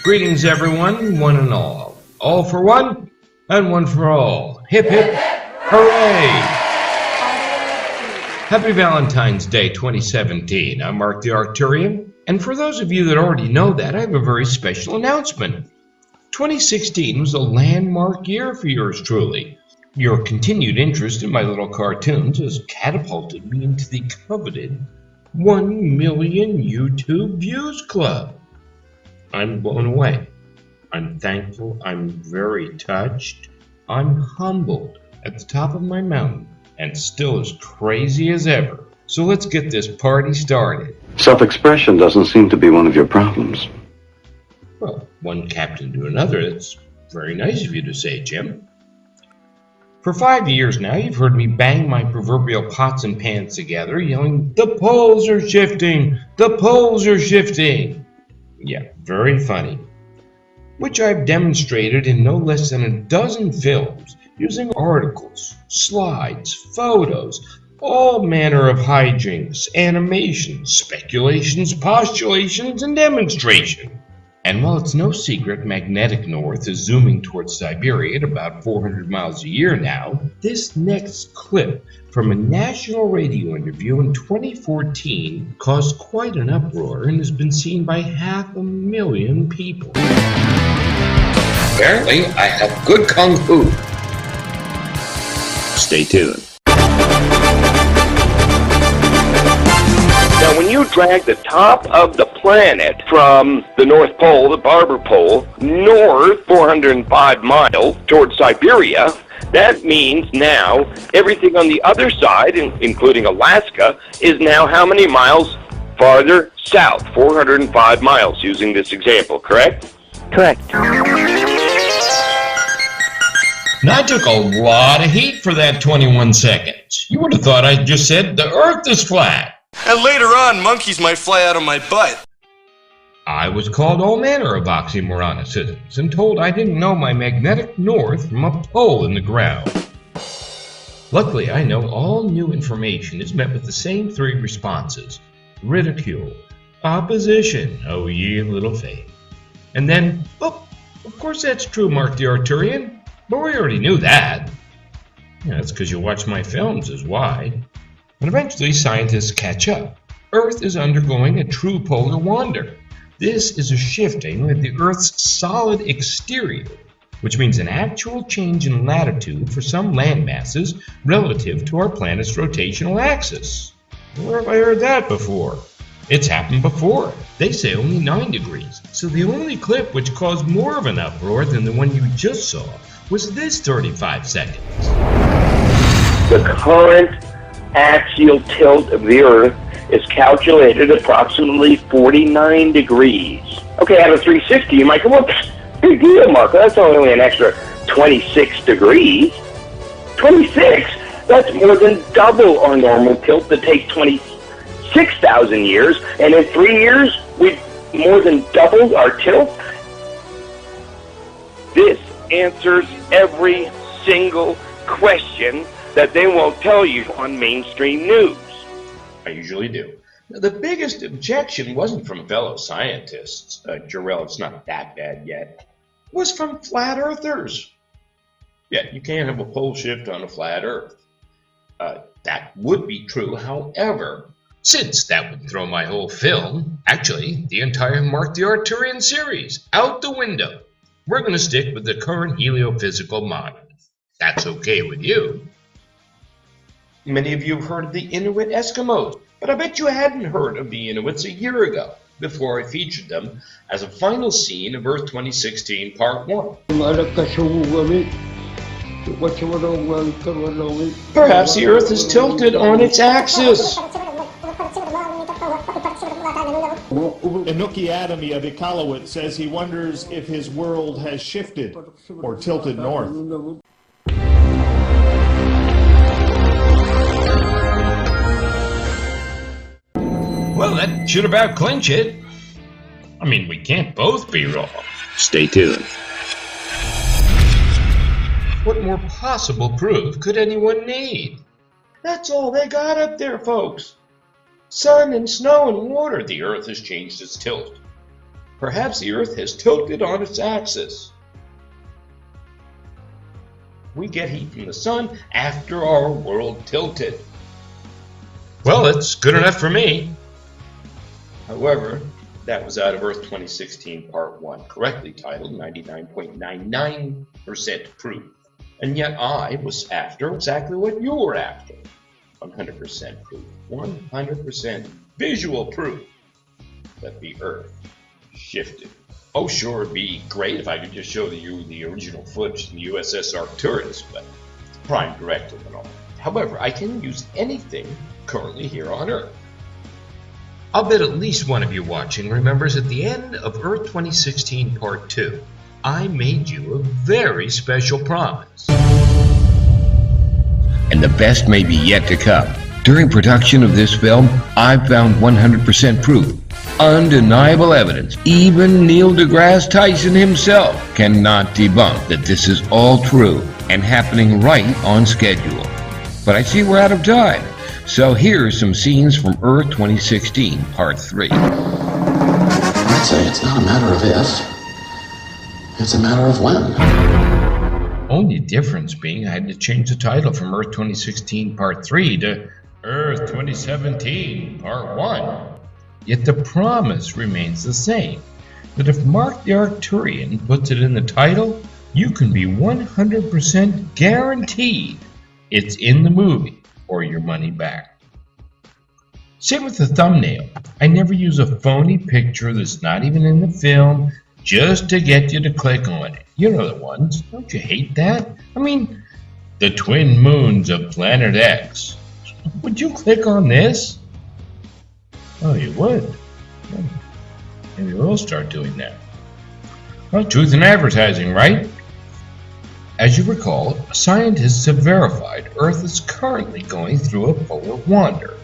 Greetings everyone, one and all. All for one, and one for all. Hip hip, hooray! Happy Valentine's Day 2017. I'm Marc the Arcturian, and for those of you that already know that, I have a very special announcement. 2016 was a landmark year for yours truly. Your continued interest in my little cartoons has catapulted me into the coveted 1 million YouTube views club. I'm blown away. I'm thankful. I'm very touched. I'm humbled at the top of my mountain and still as crazy as ever. So let's get this party started. Self-expression doesn't seem to be one of your problems. Well, one captain to another. It's very nice of you to say, Jim. For 5 years now, you've heard me bang my proverbial pots and pans together, yelling, "The poles are shifting! The poles are shifting!" Yeah, very funny. Which I've demonstrated in no less than a dozen films, using articles, slides, photos, all manner of hijinks, animations, speculations, postulations, and demonstration. And while it's no secret magnetic north is zooming towards Siberia at about 400 miles a year now, this next clip from a national radio interview in 2014 caused quite an uproar and has been seen by 500,000 people. Apparently, I have good kung fu. Stay tuned. Now, when you drag the top of the planet from the North Pole, the Barber Pole, north 405 miles towards Siberia, that means now everything on the other side, including Alaska, is now how many miles farther south? 405 miles, using this example, correct? Correct. Now, I took a lot of heat for that 21 seconds. You would have thought I just said the Earth is flat. And later on, monkeys might fly out of my butt. I was called all manner of oxymoronicisms and told I didn't know my magnetic north from a pole in the ground. Luckily, I know all new information is met with the same three responses: ridicule, opposition, oh ye little faith, and then, oh, of course that's true, Marc the Arcturian, but we already knew that. Yeah, that's because you watch my films is why. And eventually scientists catch up. Earth is undergoing a true polar wander. This is a shifting of the Earth's solid exterior, which means an actual change in latitude for some land masses relative to our planet's rotational axis. Where have I heard that before? It's happened before. They say only 9 degrees. So the only clip which caused more of an uproar than the one you just saw was this 35 seconds. The current axial tilt of the Earth is calculated approximately 49 degrees. Okay, out of 360, you might go, well, big deal, Mark. That's only an extra 26 degrees. 26? That's more than double our normal tilt that takes 26,000 years. And in 3 years, we've more than doubled our tilt. This answers every single question that they won't tell you on mainstream news. I usually do. Now, the biggest objection wasn't from fellow scientists, Jarrell, it's not that bad yet, was from flat earthers. Yeah, you can't have a pole shift on a flat earth. That would be true, however, since that would throw my whole film, actually the entire Marc the Arcturian series, out the window. We're going to stick with the current heliophysical model. That's okay with you. Many of you have heard of the Inuit Eskimos, but I bet you hadn't heard of the Inuits a year ago, before I featured them as a final scene of Earth 2016 Part 1. Perhaps the Earth is tilted on its axis. Inuki Adami of Iqaluit says he wonders if his world has shifted or tilted north. Well, that should about clinch it. I mean, we can't both be wrong. Stay tuned. What more possible proof could anyone need? That's all they got up there, folks. Sun and snow and water. The Earth has changed its tilt. Perhaps the Earth has tilted on its axis. We get heat from the sun after our world tilted. Well, it's good enough for me. However, that was out of Earth 2016 Part 1, correctly titled 99.99% proof. And yet I was after exactly what you were after. 100% proof. 100% visual proof that the Earth shifted. Oh, sure, it'd be great if I could just show you the original footage from the USS Arcturus, but it's prime directive and all. However, I can use anything currently here on Earth. I'll bet at least one of you watching remembers at the end of Earth 2016 Part 2, I made you a very special promise. And the best may be yet to come. During production of this film, I found 100% proof, undeniable evidence. Even Neil De Grass Tyson himself cannot debunk that this is all true and happening right on schedule. But I see we're out of time, so here are some scenes from Earth 2016, Part 3. I'd say it's not a matter of if, it's a matter of when. Only difference being I had to change the title from Earth 2016 Part 3 to Earth 2017 Part 1. Yet the promise remains the same, that if Marc the Arcturian puts it in the title, you can be 100% guaranteed it's in the movie or your money back. Same with the thumbnail. I never use a phony picture that's not even in the film just to get you to click on it. You know the ones. Don't you hate that? I mean, the twin moons of Planet X. Would you click on this? Oh, you would. Maybe we'll start doing that. Well, truth in advertising, right? As you recall, scientists have verified Earth is currently going through a polar wander.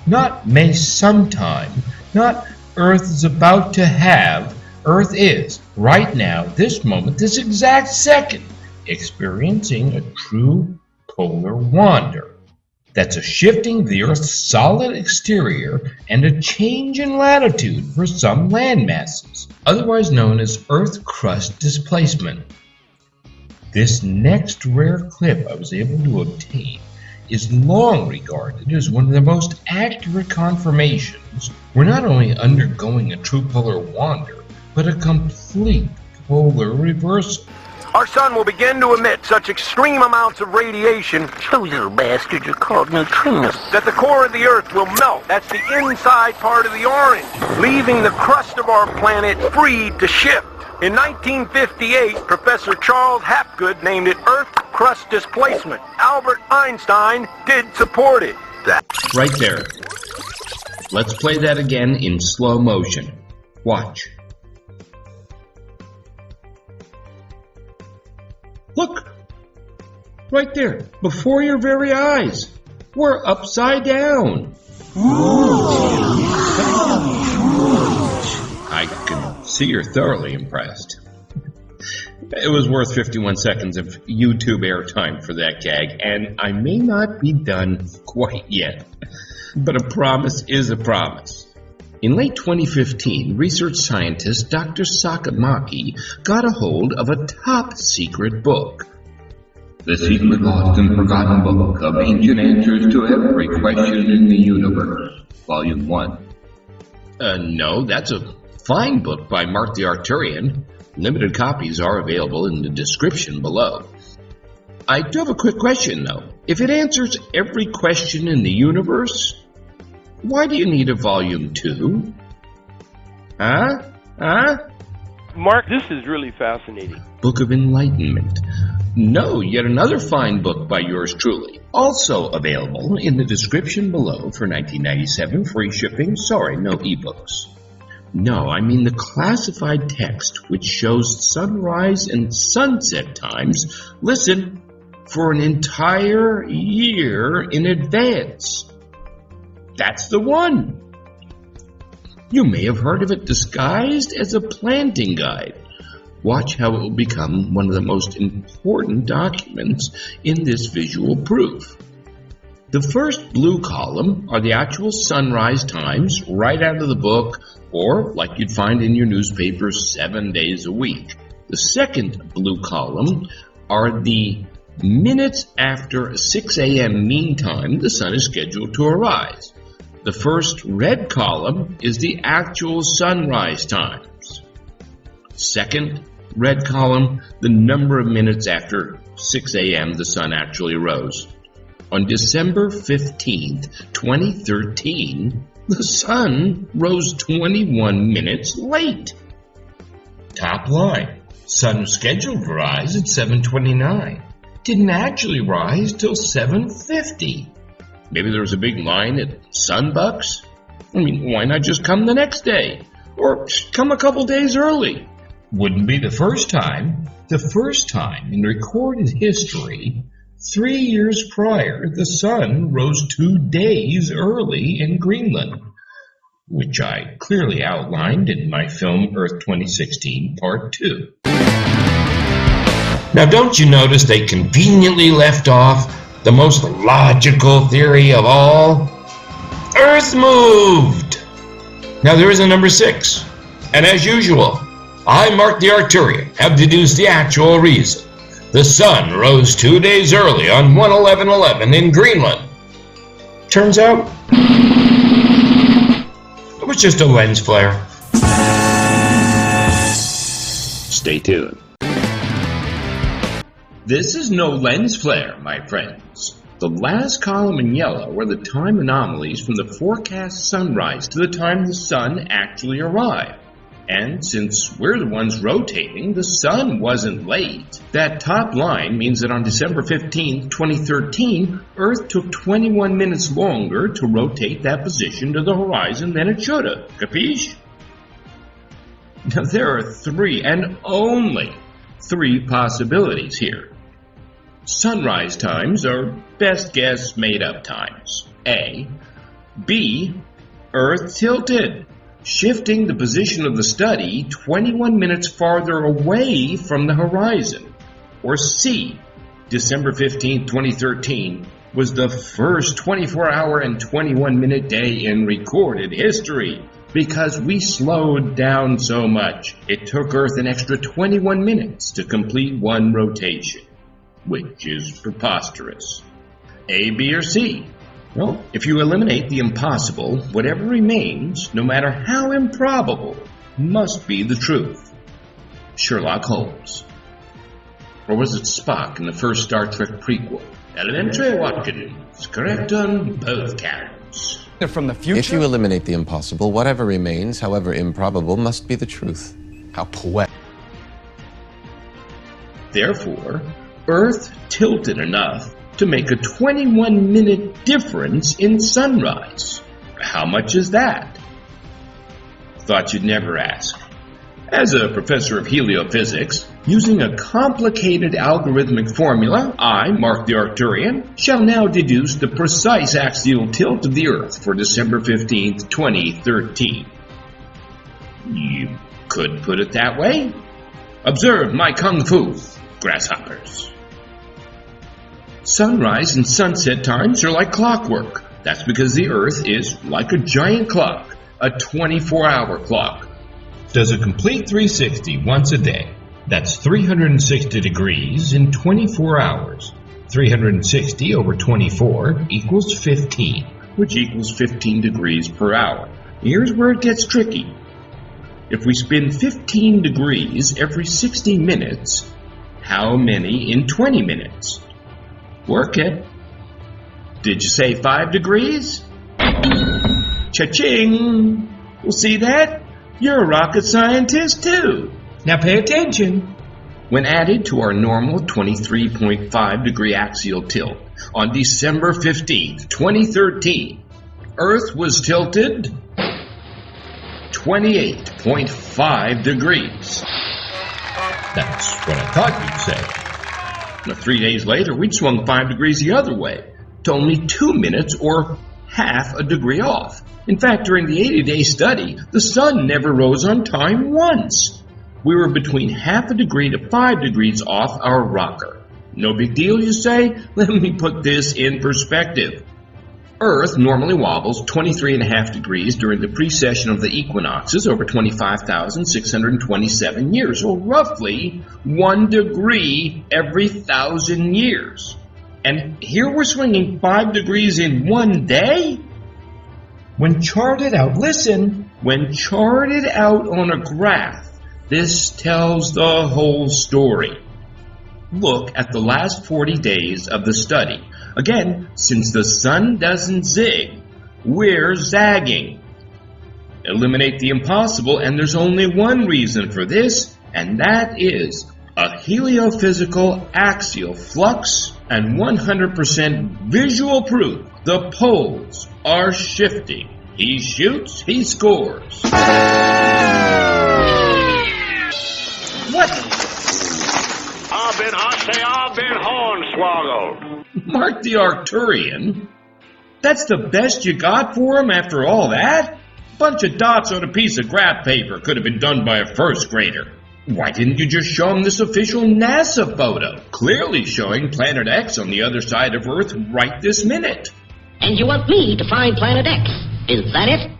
Not may sometime, not Earth is about to have. Earth is, right now, this moment, this exact second, experiencing a true polar wander. That's a shifting of the Earth's solid exterior and a change in latitude for some land masses, otherwise known as Earth crust displacement. This next rare clip I was able to obtain is long regarded as one of the most accurate confirmations we're not only undergoing a true polar wander, but a complete polar reversal. Our sun will begin to emit such extreme amounts of radiation, those little bastards are called neutrinos, that the core of the Earth will melt. That's the inside part of the orange, leaving the crust of our planet free to shift. In 1958, Professor Charles Hapgood named it Earth crust displacement. Albert Einstein did support it. Right there. Let's play that again in slow motion. Watch. Look! Right there, before your very eyes. We're upside down. I can see you're thoroughly impressed. It was worth 51 seconds of YouTube airtime for that gag, and I may not be done quite yet. But a promise is a promise. In late 2015, research scientist Dr. Sakamaki got a hold of a top-secret book. The Secret Lost and Forgotten Book of Ancient Answers to Every Question in the Universe, Volume 1. No, that's a fine book by Marc the Arcturian. Limited copies are available in the description below. I do have a quick question, though. If it answers every question in the universe, why do you need a Volume 2? Huh? Mark, this is really fascinating. Book of Enlightenment. No, yet another fine book by yours truly. Also available in the description below for $19.97, free shipping. Sorry, no ebooks. No, I mean the classified text which shows sunrise and sunset times, listen, for an entire year in advance. That's the one. You may have heard of it disguised as a planting guide. Watch how it will become one of the most important documents in this visual proof. The first blue column are the actual sunrise times right out of the book, or like you'd find in your newspaper 7 days a week. The second blue column are the minutes after 6 a.m. mean time the sun is scheduled to arise. The first red column is the actual sunrise times. Second red column, the number of minutes after 6 a.m. the sun actually rose. On December 15th, 2013, the sun rose 21 minutes late. Top line. Sun was scheduled to rise at 7:29. Didn't actually rise till 7:50. Maybe there was a big line at Sunbucks? I mean, why not just come the next day? Or come a couple days early? Wouldn't be the first time. The first time in recorded history, 3 years prior, the sun rose 2 days early in Greenland, which I clearly outlined in my film Earth 2016 Part 2. Now, don't you notice they conveniently left off the most logical theory of all? Earth moved! Now, there is a number 6, and as usual, I, Marc the Arcturian, have deduced the actual reason. The sun rose 2 days early on 1/11/11 in Greenland. Turns out, it was just a lens flare. Stay tuned. This is no lens flare, my friends. The last column in yellow are the time anomalies from the forecast sunrise to the time the sun actually arrived. And since we're the ones rotating, the sun wasn't late. That top line means that on December 15, 2013, Earth took 21 minutes longer to rotate that position to the horizon than it should have. Capiche? Now there are 3 and only 3 possibilities here. Sunrise times are best guess made-up times. A. B. Earth tilted, shifting the position of the study 21 minutes farther away from the horizon. Or C. December 15, 2013 was the first 24-hour and 21-minute day in recorded history. Because we slowed down so much, it took Earth an extra 21 minutes to complete one rotation. Which is preposterous. A, B, or C? Well, if you eliminate the impossible, whatever remains, no matter how improbable, must be the truth. Sherlock Holmes. Or was it Spock in the first Star Trek prequel? Elementary Watkins, correct on both counts. From the future? If you eliminate the impossible, whatever remains, however improbable, must be the truth. How poetic. Therefore, Earth tilted enough to make a 21-minute difference in sunrise. How much is that? Thought you'd never ask. As a professor of heliophysics, using a complicated algorithmic formula, I, Marc the Arcturian, shall now deduce the precise axial tilt of the Earth for December 15th, 2013. You could put it that way. Observe my kung fu, grasshoppers. Sunrise and sunset times are like clockwork. That's because the Earth is like a giant clock, a 24-hour clock. Does a complete 360 once a day. That's 360 degrees in 24 hours. 360 over 24 equals 15. Which equals 15 degrees per hour. Here's where it gets tricky. If we spin 15 degrees every 60 minutes, how many in 20 minutes? Work it. Did you say 5 degrees? Cha-ching! Well, see that? You're a rocket scientist, too. Now pay attention. When added to our normal 23.5 degree axial tilt, on December 15th, 2013, Earth was tilted 28.5 degrees. That's what I thought you'd say. Now, 3 days later, we'd swung 5 degrees the other way, to only 2 minutes or half a degree off. In fact, during the 80-day study, the sun never rose on time once. We were between half a degree to 5 degrees off our rocker. No big deal, you say? Let me put this in perspective. Earth normally wobbles 23.5 degrees during the precession of the equinoxes over 25,627 years, or roughly 1 degree every 1,000 years. And here we're swinging 5 degrees in one day? When charted out, listen, when charted out on a graph, this tells the whole story. Look at the last 40 days of the study. Again, since the sun doesn't zig, we're zagging. Eliminate the impossible, and there's only one reason for this, and that is a heliophysical axial flux and 100% visual proof the poles are shifting. He shoots, he scores. What? I've been hornswoggled. Marc the Arcturian? That's the best you got for him after all that? Bunch of dots on a piece of graph paper could have been done by a first grader. Why didn't you just show him this official NASA photo, clearly showing Planet X on the other side of Earth right this minute? And you want me to find Planet X, is that it?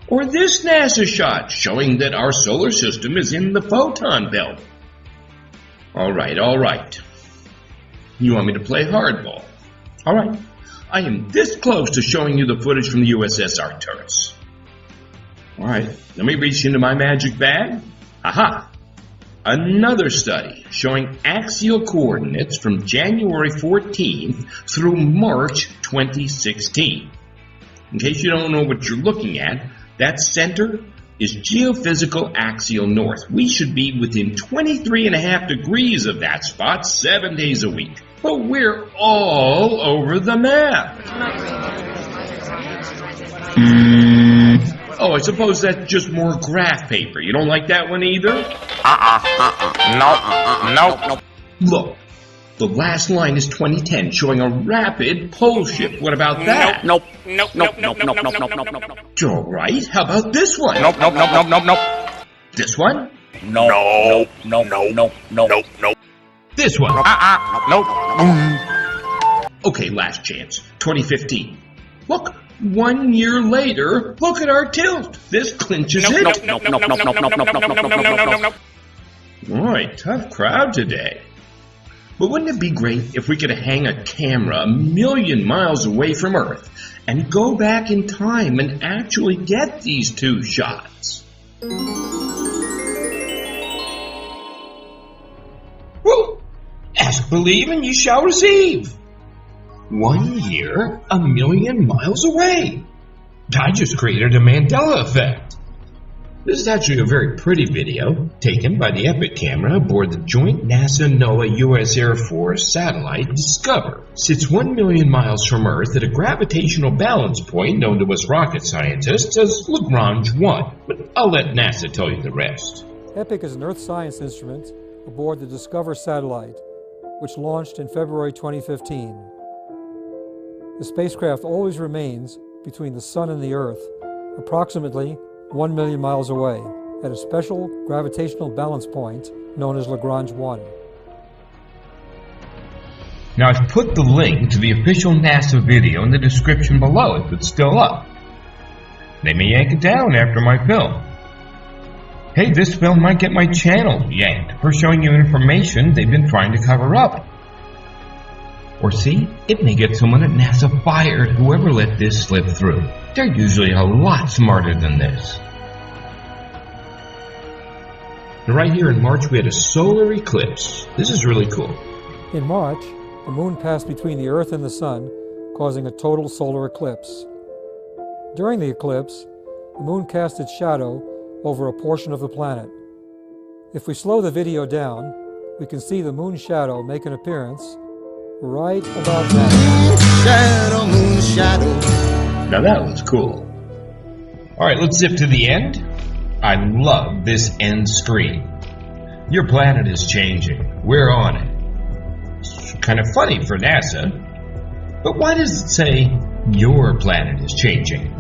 Or this NASA shot showing that our solar system is in the Photon belt. All right. You want me to play hardball? All right. I am this close to showing you the footage from the USS Arcturus. All right, let me reach into my magic bag. Aha! Another study showing axial coordinates from January 14th through March 2016. In case you don't know what you're looking at, that center is geophysical axial north. We should be within 23.5 degrees of that spot 7 days a week. But we're all over the map. Oh, I suppose that's just more graph paper. You don't like that one either? No. Look, the last line is 2010, showing a rapid pole shift. What about that? Nope. All right, how about this one? Nope. This one? No. This one? Nope. Okay, last chance. 2015. Look, 1 year later, look at our tilt. This clinches it. No. All right, tough crowd today. But wouldn't it be great if we could hang a camera 1,000,000 miles away from Earth and go back in time and actually get these two shots? Well, ask, believe, and you shall receive. 1 year, 1,000,000 miles away. I just created a Mandela effect. This is actually a very pretty video taken by the Epic camera aboard the joint NASA-NOAA U.S. Air Force satellite Discover. Sits 1,000,000 miles from Earth at a gravitational balance point known to us rocket scientists as Lagrange 1. But I'll let NASA tell you the rest. Epic is an Earth science instrument aboard the Discover satellite, which launched in February 2015. The spacecraft always remains between the Sun and the Earth, approximately 1,000,000 miles away, at a special gravitational balance point known as Lagrange 1. Now I've put the link to the official NASA video in the description below if it's still up. They may yank it down after my film. Hey, this film might get my channel yanked for showing you information they've been trying to cover up. Or see, it may get someone at NASA fired, whoever let this slip through. They're usually a lot smarter than this. And right here in March we had a solar eclipse. This is really cool. In March, the moon passed between the Earth and the Sun, causing a total solar eclipse. During the eclipse, the moon cast its shadow over a portion of the planet. If we slow the video down, we can see the moon shadow make an appearance right about now. Moon shadow. Now that was cool. Alright, let's zip to the end. I love this end screen. Your planet is changing. We're on it. It's kind of funny for NASA. But why does it say your planet is changing?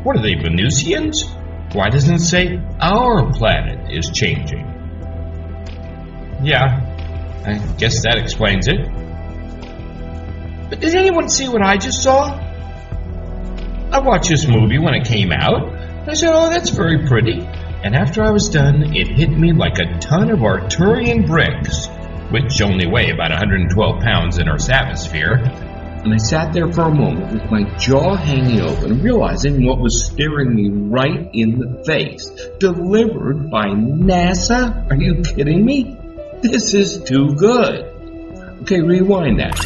What are they, Venusians? Why doesn't it say our planet is changing? Yeah, I guess that explains it. But did anyone see what I just saw? I watched this movie when it came out. I said, oh, that's very pretty. And after I was done, it hit me like a ton of Arcturian bricks, which only weigh about 112 pounds in Earth's atmosphere. And I sat there for a moment with my jaw hanging open, realizing what was staring me right in the face. Delivered by NASA? Are you kidding me? This is too good. Okay, rewind that.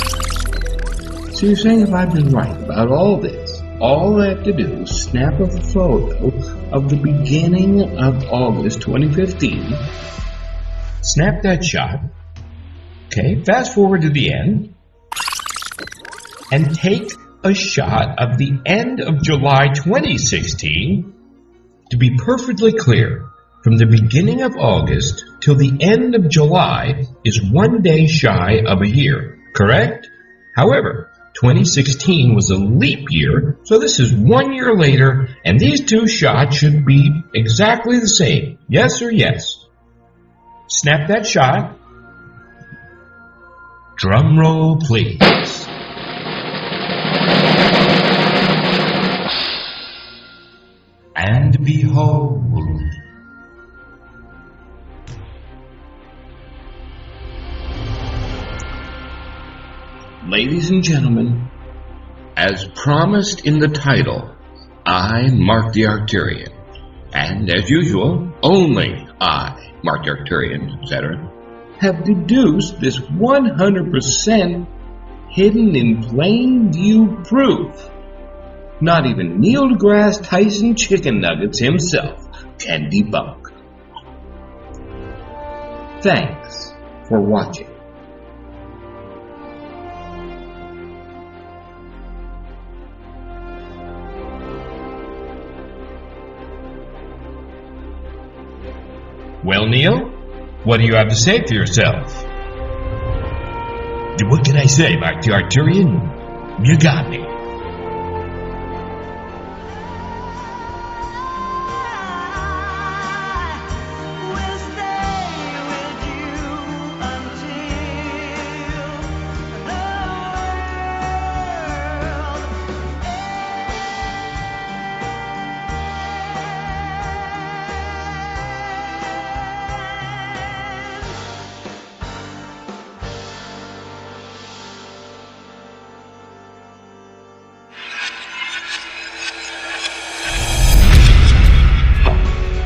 So you're saying if I've been right about all this, all I have to do is snap a photo of the beginning of August 2015, snap that shot, okay, fast forward to the end, and take a shot of the end of July 2016. To be perfectly clear, from the beginning of August till the end of July is 1 day shy of a year, correct? However, 2016 was a leap year, so this is 1 year later, and these two shots should be exactly the same. Yes or yes? Snap that shot. Drum roll, please. And behold, ladies and gentlemen, as promised in the title, I, Marc the Arcturian, and as usual, only I, Marc the Arcturian, etc., have deduced this 100% hidden in plain view proof. Not even Neil De Grass Tyson chicken nuggets himself can debunk. Thanks for watching. Well, Neil, what do you have to say for yourself? What can I say, Marc the Arcturian? You got me.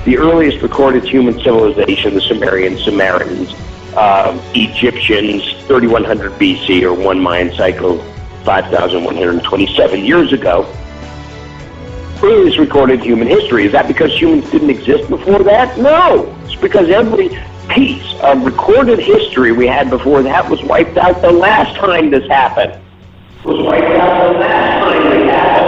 The earliest recorded human civilization, the Siberian Samaritans, Egyptians, 3100 BC, or one Mayan cycle, 5,127 years ago. Earliest recorded human history. Is that because humans didn't exist before that? No. It's because every piece of recorded history we had before that was wiped out the last time this happened. Was wiped out the last time this happened.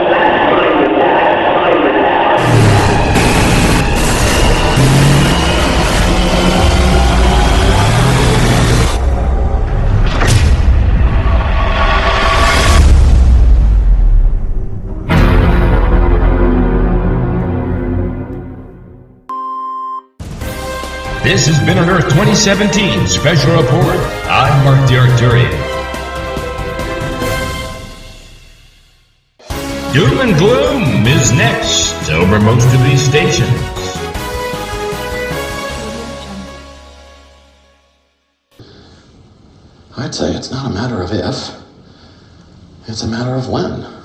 This has been an Earth 2017 Special Report. I'm Marc the Arcturian. Doom and gloom is next over most of these stations. I'd say it's not a matter of if, it's a matter of when.